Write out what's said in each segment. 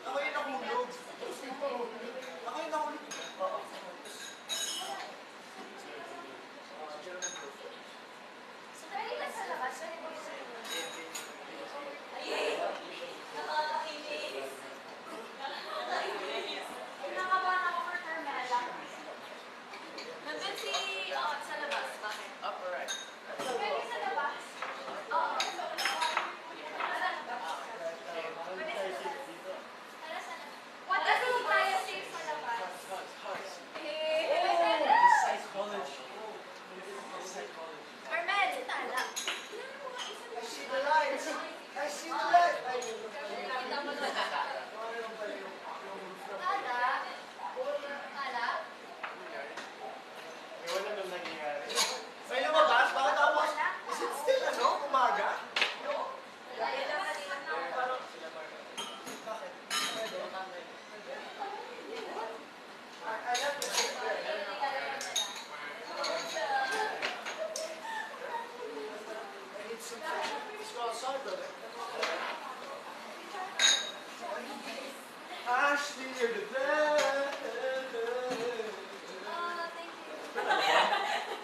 Ako yung nahulog. Ako yung nahulog. Oo. So, tayo lang sa labas. Sorry po sa labas. Ay! Nakakainis. Nakakainis. Kinakabahan ako for Carmela. Nandun si... sa labas. Bakit? Alright. Pwede sa labas? Oo. What if hindi tayo safe sa labas? Carmel, tala. I see the light. I see the light. Kita mo doon. Tala. Tala. Wala nang nangyayari. May lumabas? Bakit ako? Is it still ano? Umaga? Dahil lang kanina na ako. Bakit? I love the shit there. I need some fresh. Let's go outside, brother. Ashley, you're the best. Oh, thank you.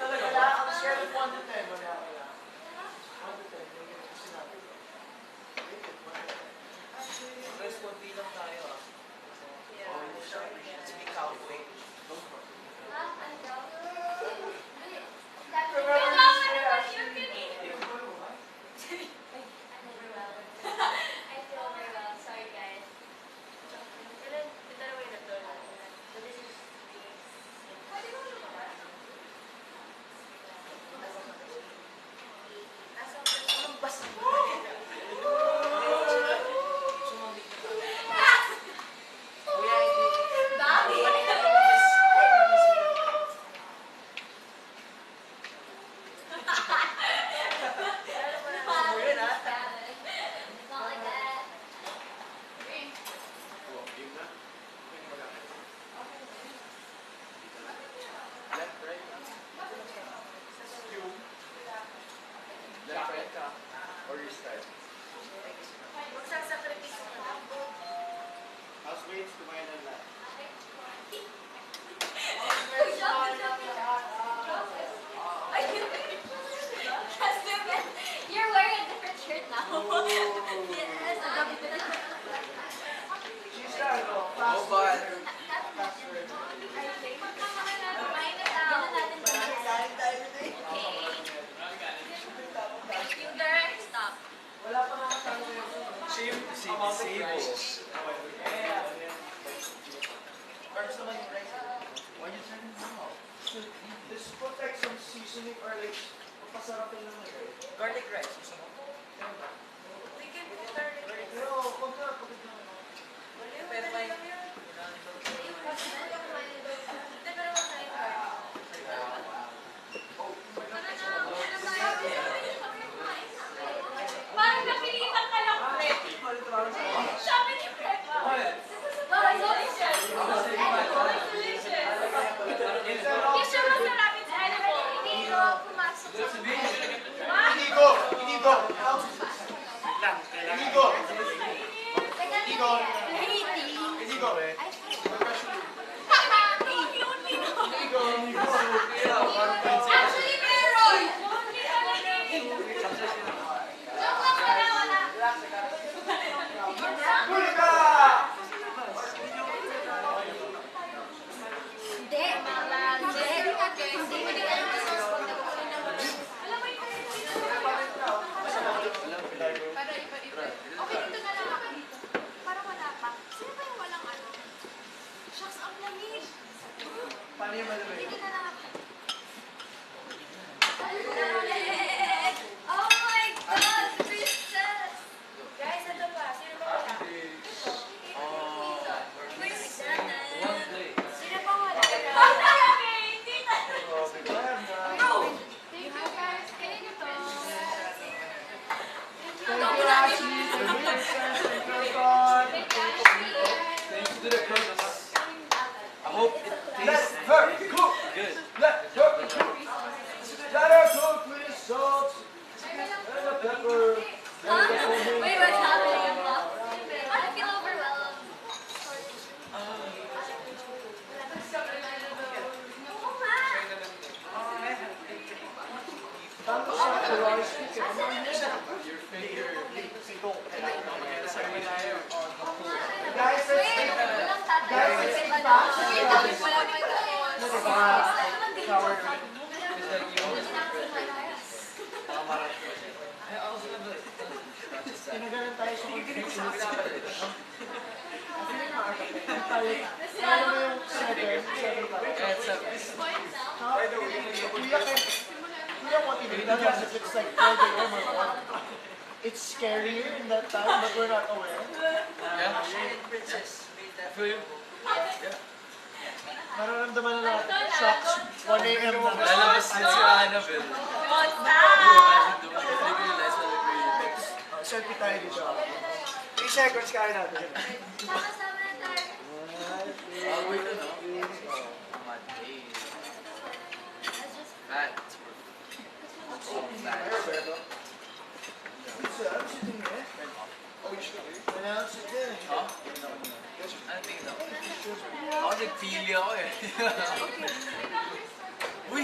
Wala, ang scale of 1 to 10. Wala. 1 to 10. Yung sinabi ko. Guys, konti lang tayo ah. Speak out, wait. Ha? Ano daw? Dati, kailangan naman yun kanina. I feel very well. Sorry, guys. Pero, ito na way na to. So, this is... Pwede ko lumabas? Anong basta mo? Dami! It's not like that. Drink. Left, right? Left, right ka? Or you start? Magsasakritis ko na. House waits, kumain ng lahat. You're wearing a different shirt now. Yes, She's got to go. Oh, but... Yung direct stop. Wala pa nga tayo yung... Sables. First naman yung rice. Why you turning now? This put like some seasoning or like papasarapin lang like Garlic rice. Gusto mo? We can put direct. Pero huwag ka, pagod na ano. Pero may... Parang napilitan ka lang, Fred. Sabi ni Fred. Oh, it's delicious. Delicious. Yung siya masarap, it's edible. Hindi ko pumasok sa Inigo! Inigo! Inigo! Inigo! Inigo! Actually, meron! Joke lang, wala. Huli ka! Hindi. Hindi mo din alam na sauce pag nagkukunin ng alam mo yung okay, dito na lang ako dito. Parang wala pa. Sino ba yung walang ano? Shucks, Shower. It's like you always regret it. I also never. Tinagalan tayo sa confusion. Kuya, what if it does if it's like 4 a.m. or what? It's scarier in that time, but we're not aware. Yeah. Princess. I feel you. Yeah. Nararamdaman na shocks 1 a.m. na. Lalabas din si Annabelle. What's that? Imagine doing it. Hindi ko realize na nag-realize. Selfie tayo dito. 3 seconds kaya natin. Wait, no? Mad day. Bad. Oh, bad. I'm sitting there. And I'm sitting there. Huh? Ano tingin mo? Ako nag-pili ako eh. Uy!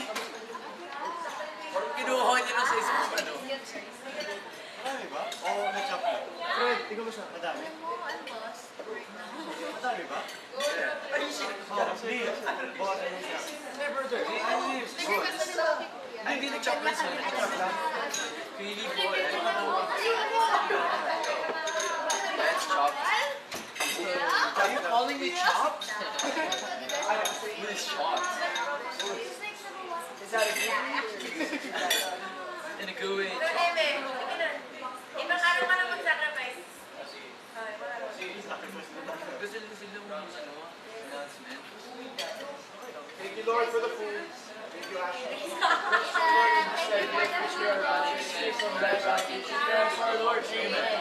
Kinuha niya na sa isang ano. Madami ba? Oo, na-chop na. Fred, tingnan mo siya. Madami. Madami ba? Yeah. Ay, hindi. Bawat ano siya. Hey, brother. Ay, hindi nag-chop lang siya. Pili boy. Let's chop. Are you calling me chopped? With his shots. Is that a good In a good way. Ibang araw ka na mag-sacrifice. Gusto nila sila yung announcement. Thank you, Lord, for the food. Thank you, Ashley. Our Lord, amen.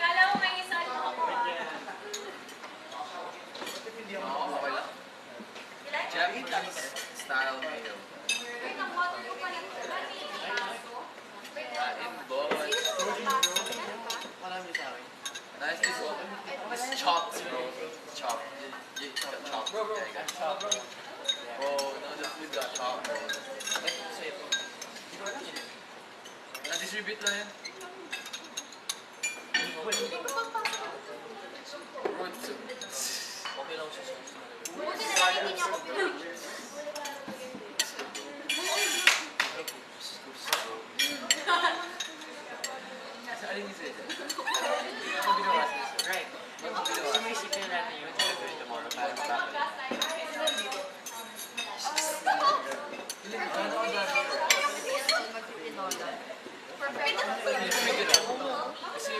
Kala mo may isa ako. Okay lang. Japanese style mayo. Inbox. Marami sa akin. Nice this one. It's chopped, you know. Chopped. You got chopped. Yeah, you got chopped. Oh, no, the food got chopped. Na-distribute lang yan. Bro, okay lang siya. Sa alin yung sila? Ano ginawa sila? Right. Ano ginawa? Sumisipin natin yun sa gagawin tomorrow para makapit. Ano ang dami? Kasi,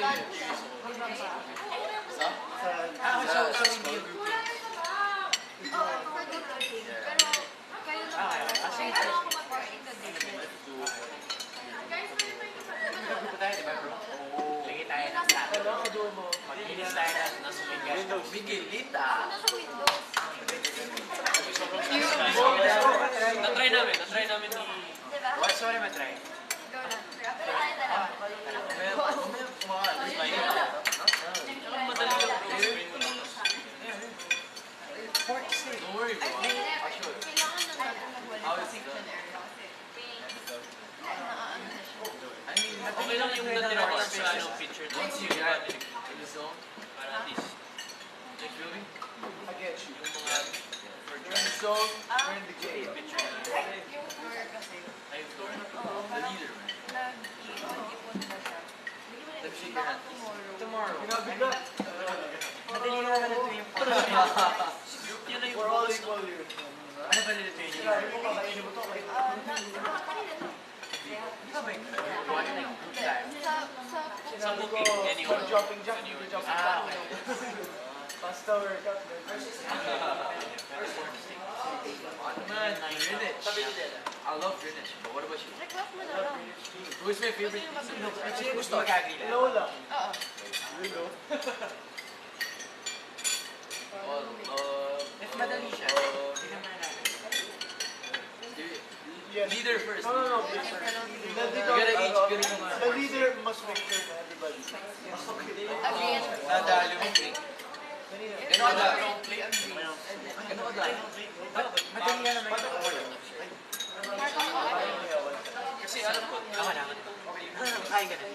sa? So hindi yung grouping. Kasi grupo tayo, di ba bro? Lagay tayo ng stack. Mag-inis tayo ng sumigas. Miguelita. Na-try namin ni... What? Sorry, matry. Mamaya kumakain. Madali lang bro. Don't worry bro. Actually. How is it done? I mean, Okay lang yung natira ko sa anong picture. once you get in the zone, Para at least. like really, I get you. yung mga for We're in the zone, we're in the game. Picture. Ay, the leader, man. Let me shake your hand. Tomorrow. Pinabigla. Madali nga naman ito yung yun na yung We're all focus ko. equal here. Ano ba nilito yun? Sinabi mo, kakainin mo to. Di ba ba yung buwan na yung group time? Sinabi ko, booking, anyone. jumping jack, hindi jumping Ah, jack. okay. Basta workout. Ano man, Greenwich. I love Greenwich, but what about you? Who's my favorite pizza? Sino gusto mag-agree lang? Lola. Lilo. If madali siya, hindi naman natin. Yes. Leader first. No. You gotta each, you gotta The leader must make sure that everybody. Nadali mo, eh. Madali yan naman yung award. Kasi alam ko, Ako na. Kain ka na.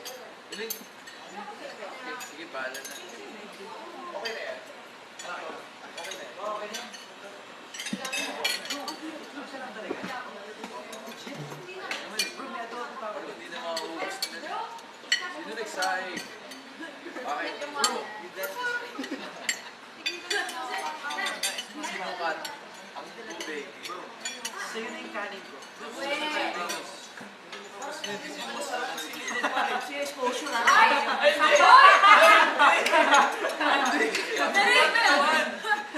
sige, bahala na. Hindi na mauubos na. Sino nagsahin? Okay, bro. Sinukat ang tubig. Sa'yo na yung kanin ko. Si exposure na.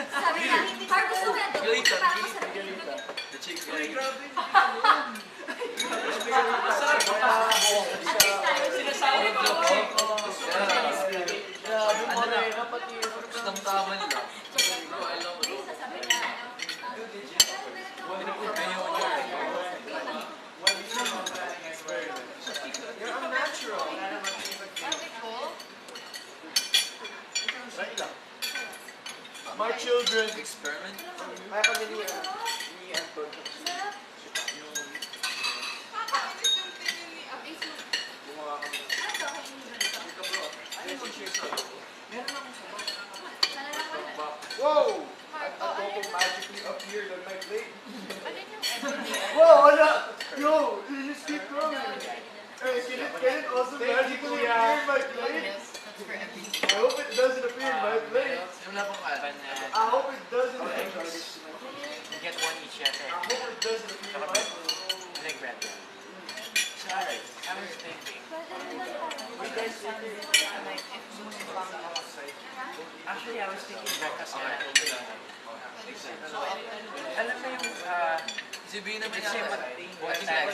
Sabi niya, Mark, gusto mo yan? Galita, Parang galita, masarap. galita. The chick, galita. Sinasabi ko. Grabe mo rin, pati Tamtaman lang. Bro, alam mo. Sasabi niya, You're unnatural. Right lang. My children. Experiment? Kaya kami ni Anton. Gumawa kami. Whoa! Adobo magically appeared on my plate. Whoa, wala! Yo, you just keep going. Hey, can it also magically appear in my plate? I hope it doesn't appear in my plate. Wala pong kalan. I hope it doesn't appear. You get one each yet. I hope it doesn't appear in my plate. Leg bread. Sorry. I was thinking. You guys sounded like if actually, I was thinking breakfast na. Alam mo yung Sabihin naman let's say niya. one time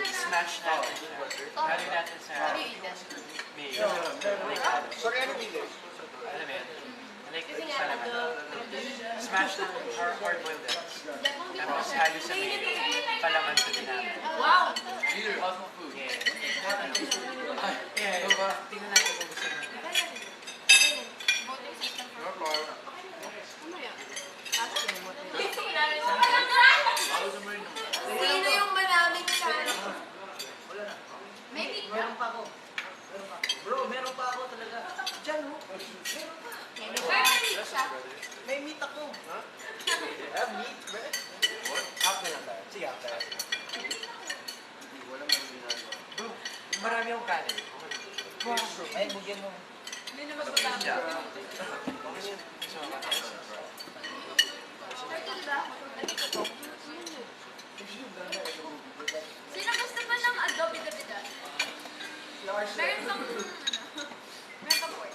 smash natin siya. Halo natin sa mayo. Sorry, ano nila? Alam mo yun? Like sa laman. Smash natin hard-boiled eggs. Tapos halo sa mayo. Palaman sa dinami. wow! Either how's my food? Yeah. Yeah. Tingnan natin kung gusto nyo. Diba, Flora? Sino yung maraming channel? Maybe. Meron pa ako. Bro, meron pa ako talaga. Diyan, oh. Meron siya. May meat ako. Have meat, bread? Half na lang tayo. Sige, half tayo. Bro, marami akong kanin. Wow. Ay, bugyan mo. Hindi na magpapagod. Yeah. Sino gusto ba ng adobo bida-bida? Meron kang, meron kang pork.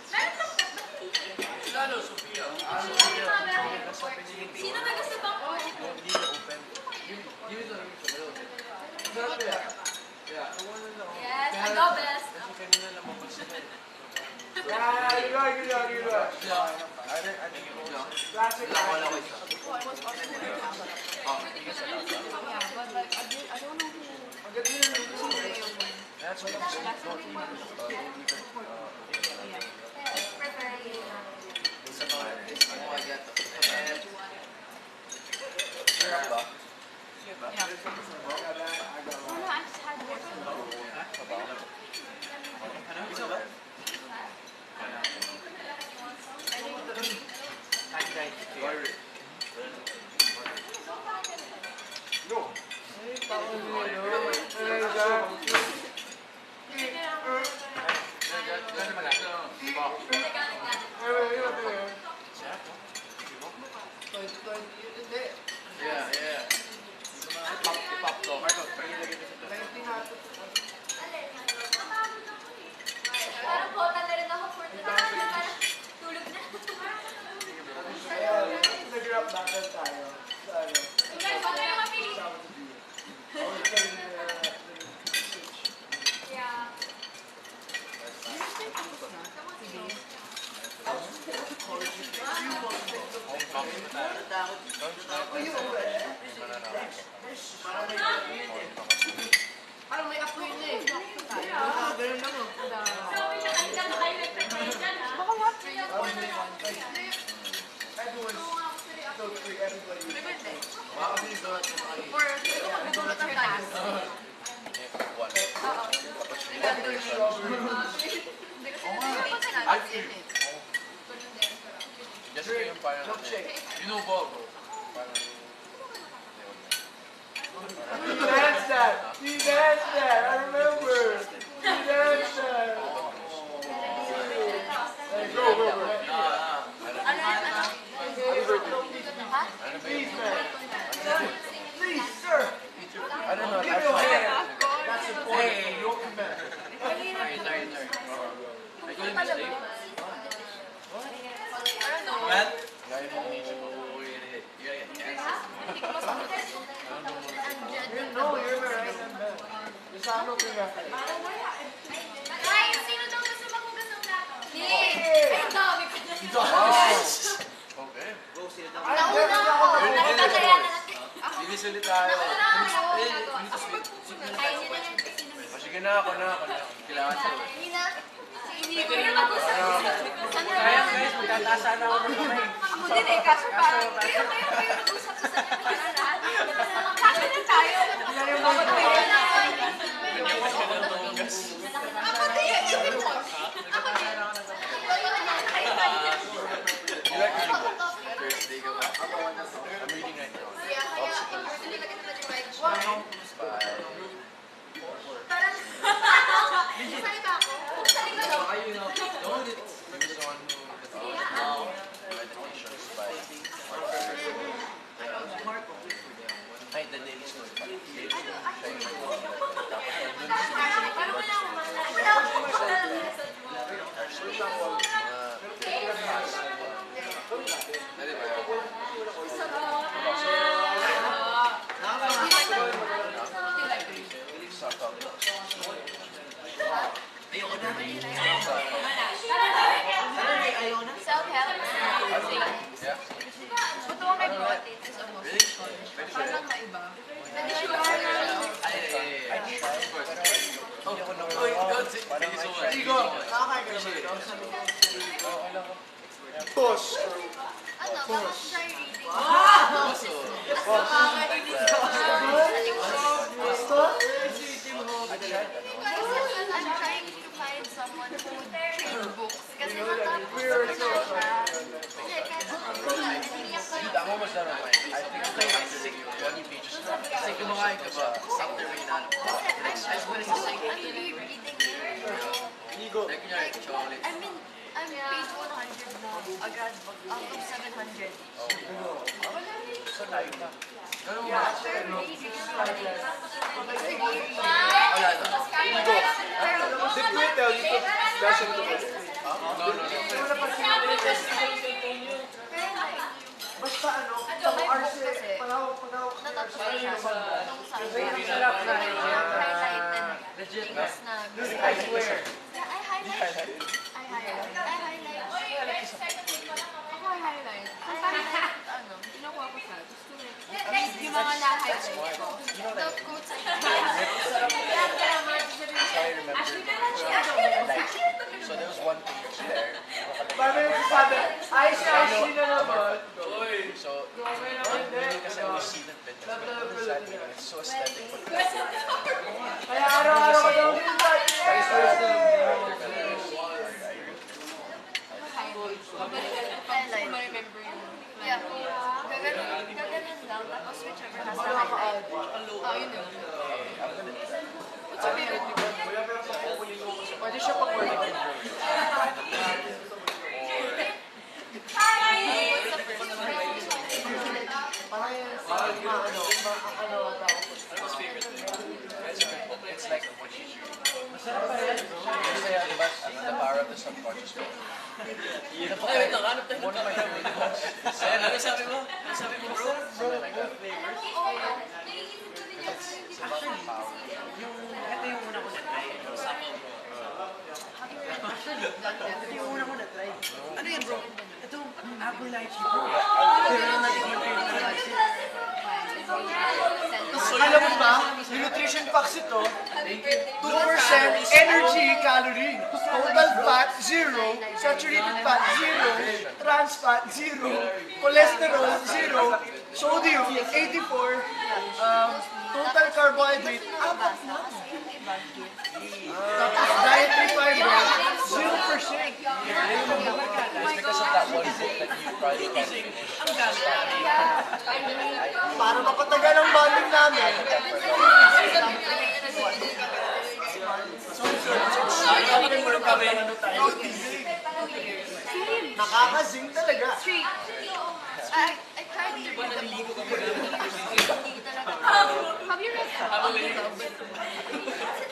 Meron kang pork, ba't hindi? Lalo, Sophia. Sino ba gusto bang pork? Give it to me. Sarap yan. Yeah. Yes, adobes. Yeah, you're right. Classic. Wala ko isa. That's what Sarap ba? Wala, I just had water. Isa ba? Sorry. No. Yeah, yeah. Pop to. Parang bota na rin ako for today. Parang tulog na. Nag-rap battle tayo. Sa ano? Ikaw, baka yung mapili. Yeah. Parang may apoy na eh. Sabi niya kanina pa kayo nagtatry dyan, ha? Baka what? parang Inubo, bro. Parang... He danced that. He danced that. I remember. He danced that. Go. Please, man. Please, sir. I don't know. Give me your hand. That's important. You're the man. Sorry. I couldn't mistake. What? Guys, you need to go. You gotta get cancer. No, you're my right hand man. Just ano ko nga. Ay, sino daw gusto maghugas ng plato? Okay. Ang dami ko na. Okay. Nauna kaya na natin. Bilis ulit tayo. Ay, O sige na, ako na. Kailangan sa ulit. Nina, hindi ko na mag-usap. Kaya guys, magtataasa na ako ng kamay. Ako din eh, kaso parang kayo mag-usap sa lahat. Kami na tayo. Bawat kayo na. Ako din yung ibig mo. Ako din. You like reading books? Thursday ka ba? I'm reading right now. Parang, salita ako. Salita ako. This one Meditations by Ay, the name is not Self-help. Yeah? Buto ang kay Protein. Really? Parang maiba. Thank you so much. Igo, nakakain ka naman. Push. Ano? Tapos try reading. Also, Gusto? I'm trying to find someone who would trade books. Kasi We're so dude, I'm almost done with mine. I think I'm like 20 pages. Kasi kumakain ka ba? Sector rin na. I just want to say, I'm really reading it. Igo. like, kunyari, chocolate. I'm page 100 now. A grad book out of 700. So, tayo na. Ano mo? Wala na. Did we tell you to dash into the No. Basta ano, pang RC, panawag Natapos na siya. Nung sabi. Sarap na. Highlighted. Legit na. Tapos na. I swear. Yeah, I highlight. Ako I highlight. Ano? Ginawa ko siya. Just to like, yung mga na-highlight ko. The quotes I So, I remember. Like, so there was one page there. Paano yung sabi, ay na naman. So, hindi kasi I was seated with this. It's so aesthetic. Kaya araw-araw ko daw yung highlight. ma-remember yung Yeah. Gaganon lang. Tapos whichever has the highlight. oh, yun yun. Pwede siya pang word of It's like what you do. Kasi, diba, the power of the subconscious mind. One of my favorite books. Ano sabi mo? Ano sabi mo, bro? Something like that. It's about the power. Ito yung una ko na-try. Actually, ito yung una ko na-try. Ano yan, bro? Ito, apple lychee, bro. Pero natikman ko yung Alam mo ba, yung nutrition facts ito, 2% energy calorie, total fat 0, saturated fat 0, trans fat 0, cholesterol 0, sodium 84, total carbohydrate 4 na. Tapos dietary fiber 0%. It's because of that one book that you Friday can Ang ganda. Para mapatagal ang bonding namin. Nakakasing talaga. I tried to Have you read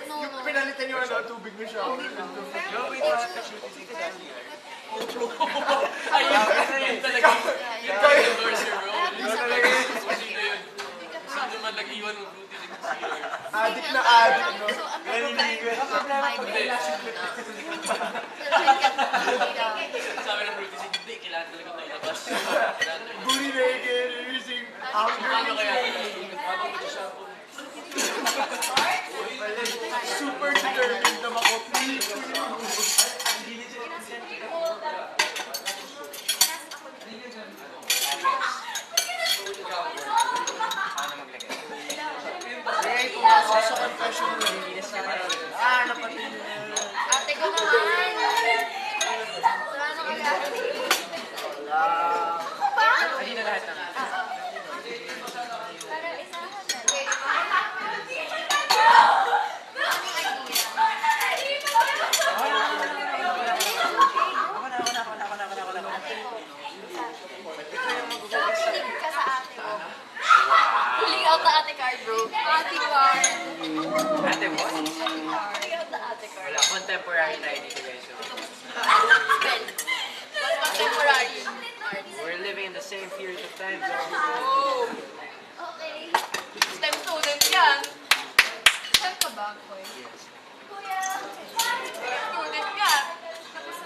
No, no. Pinalitan yung ano, tubig mo siya. Ayun talaga. Yung endorse your role. I have this about Sino man nag-iwan ng fruity like zero. Adik na adik, no? So, ang problema Sabi ng fruity, hindi, kailangan talaga ito ilabas. Booty naked, using anger. Ano kaya? Super determined na makopi. Ano maglagay? Hey, pumasok sa confession room. Napatid na. Ate ko naman. Wala na kaya. Hindi na lahat naman. Para isahan na. Nakikinig ka sa ate ko. Huling out na ate card, bro. Ate card. Ate mo? Huling out na ate card. Wala, contemporary tayo dito guys. So, Well, contemporary. we're living in the same period of time. So, Oh. Okay. STEM student yan. STEM ka ba, Koy? Kuya. Student ka.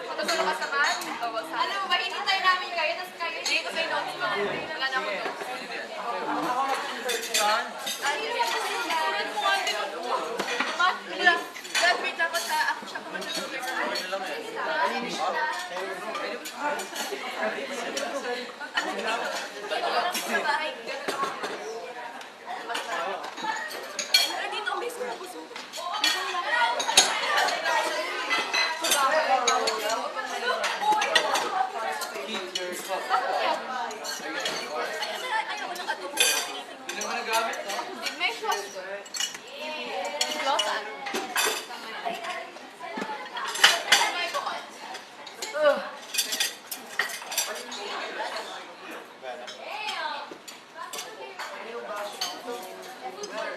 Matutulog ka sa math? Alam mo ba, hinintay namin kayo, tapos kayo dito sa notes ko. Wala na ako notes. Ay, student mo nga din ako. Math class. Graduate dapat sa ako siya pa matutulog sa sa bahay. Pero dito, ang base ko na busog. Dito lang. Ayaw ko ng adobo. Hindi naman nagamit, no? Hindi, may floss. Floss, ano? May bukod.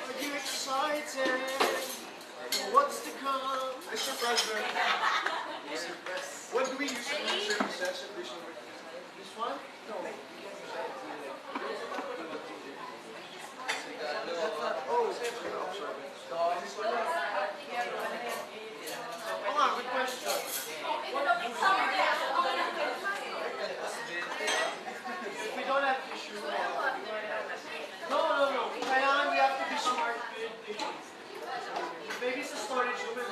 Are you excited for what's to come? Mr. President. What do we use to measure success of this number? This one? No. Oh, good question. If we don't have tissue, no. Kailangan we have to be smart with issues. Maybe sa storage room, but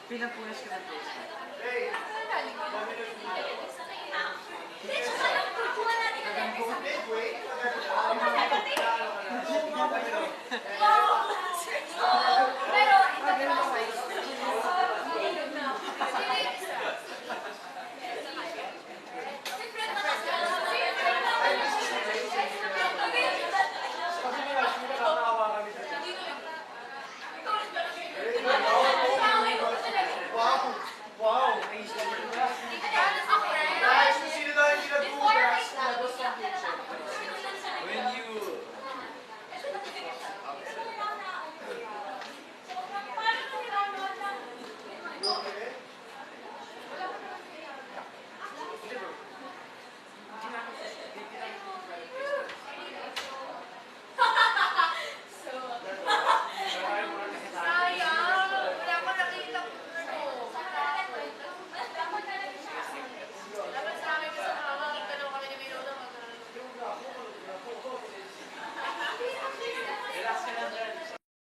Pinapunas ko ng toast. Hindi, tsaka lang, kukuha natin ang Pero, ito